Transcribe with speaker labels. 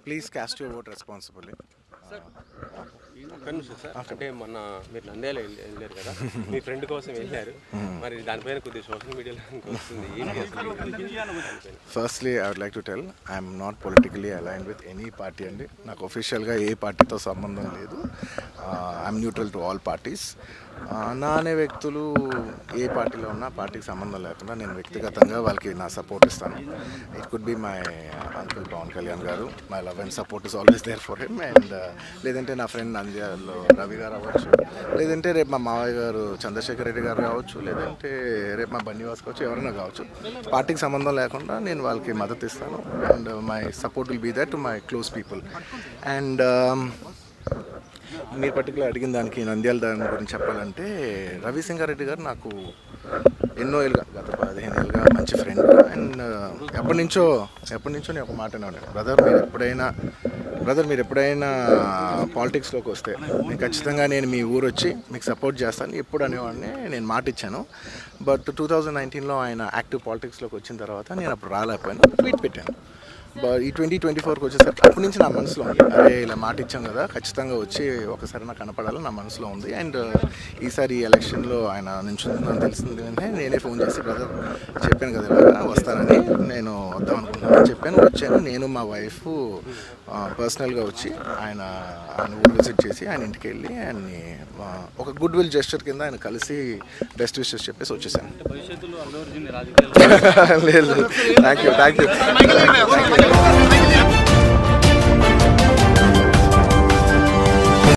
Speaker 1: Please cost your vote responsibly.
Speaker 2: ఒక్క నిమిషం sir, అంటే మొన్న మీరు నంద్యాల వెళ్ళారు కదా, మీ ఫ్రెండ్ కోసం వెళ్ళారు, మరి దానిపైన కొద్దిగా సోషల్ మీడియాలో వస్తుంది.
Speaker 1: Firstly I would like to tell I'm not politically aligned with any party అండి. నాకు ఒఫిషియల్గా ఏ పార్టీతో సంబంధం లేదు. I'm neutral to all parties. నా అనే వ్యక్తులు ఏ పార్టీలో ఉన్నా పార్టీకి సంబంధం లేకుండా నేను వ్యక్తిగతంగా వాళ్ళకి నా సపోర్ట్ ఇస్తాను. It could be my uncle Pawan Kalyan garu. My love and support is always there for him. And లేదంటే నా ఫ్రెండ్ నంద్యాలలో రవి గారు అవ్వచ్చు, లేదంటే రేపు మా మావయ్య గారు చంద్రశేఖర్ రెడ్డి గారు కావచ్చు, లేదంటే రేపు మా బన్నివాస్ కావచ్చు, ఎవరైనా కావచ్చు. పార్టీకి సంబంధం లేకుండా నేను వాళ్ళకి మద్దతు ఇస్తాను. And my support will be that to my close people. And మీరు పర్టికులర్ అడిగిన దానికి నంద్యాల దాని గురించి చెప్పాలంటే, రవిసింగారెడ్డి గారు నాకు ఎన్నో ఏళ్ళుగా, గత 15 ఏళ్ళుగా మంచి ఫ్రెండ్. అండ్ ఎప్పటి నుంచో నేను ఒక మాట అన్నాను, బ్రదర్ మీరు ఎప్పుడైనా పాలిటిక్స్లోకి వస్తే నేను ఖచ్చితంగా నేను మీ ఊరు వచ్చి మీకు సపోర్ట్ చేస్తాను ఎప్పుడు అనేవాడిని. నేను మాట ఇచ్చాను. బట్ 2019లో ఆయన యాక్టివ్ పాలిటిక్స్లోకి వచ్చిన తర్వాత నేను అప్పుడు రాలేకపోయాను, ట్వీట్ పెట్టాను. ఈ 2024కి వచ్చేసరికి అప్పటి నుంచి నా మనసులో ఉంది, అరే ఇలా మాట ఇచ్చాం కదా, ఖచ్చితంగా వచ్చి ఒకసారి నాకు కనపడాలని నా మనసులో ఉంది. అండ్ ఈసారి ఈ ఎలక్షన్లో ఆయన నించుందని తెలిసింది అంటే నేనే ఫోన్ చేసి, బ్రదర్ చెప్పాను కదా ఇలాగా వస్తానని, నేను వద్దాం అనుకుంటున్నాను చెప్పాను. వచ్చాను, నేను మా వైఫ్ పర్సనల్గా వచ్చి ఆయన ఊరు విజిట్ చేసి ఆయన ఇంటికి వెళ్ళి ఆయన్ని ఒక గుడ్ విల్ జెస్చర్ కింద ఆయన కలిసి బెస్ట్ విషెస్ చెప్పేసి వచ్చేసాను. లేదు, థ్యాంక్ యూ.